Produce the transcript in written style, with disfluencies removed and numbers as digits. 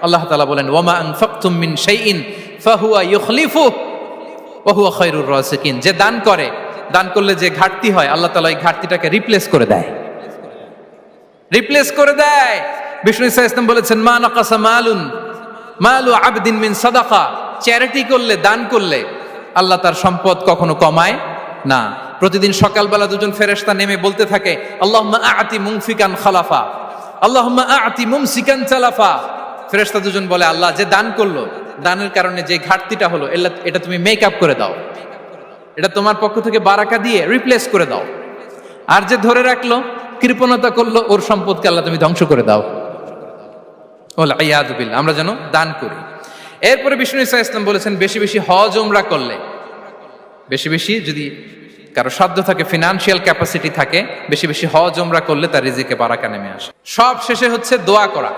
আল্লাহ তাআলা বলেন ওয়ামা আনফাকতুম মিন শাইইন ফাহুয়া ইউখলিফুহু ওয়া হুয়া খায়রুর রাযিকিন। যে দান করে, দান করলে যে ঘাটতি হয় আল্লাহ তাআলা এই ঘাটতিটাকে রিপ্লেস করে দেয়, রিপ্লেস করে দেয়। বিষ্ণু ইসা ইসলাম বলেছেন মা নাকাসা মালু আবদিন মিন সাদাকা। চ্যারিটি করলে, দান করলে আল্লাহ তার সম্পদ কখনো কমায় না। প্রতিদিন সকালবেলা দুজন ফেরেশতা নেমে বলতে থাকে আল্লাহুম্মা আ'তি মুনফিকান খালাফা, আল্লাহুম্মা আ'তি মুমসিকান চালাফা। ফেরেশতা দুজন বলে আল্লাহ, যে দান করলো, দানের কারণে যে ঘাটতিটা হলো এটা তুমি মেক আপ করে দাও, এটা তোমার পক্ষ থেকে বারাকা দিয়ে রিপ্লেস করে দাও। আর যে ধরে রাখলো, কৃপণতা করলো, ওর সম্পদকে আল্লাহ তুমি ধ্বংস করে দাও। ওয়াল ইয়াদু বিল্লাহ। আমরা যেন দান করি। এরপরে বিষ্ণু ইসা ইসলাম বলেছেন বেশি বেশি হজ উমরা করলে, বেশি বেশি যদি কারো সাধ্য থাকে, ফিনান্সিয়াল ক্যাপাসিটি থাকে, বেশি বেশি হজ উমরা করলে তার রিজিকে বারাকা নেমে আসে। সব শেষে হচ্ছে দোয়া করা।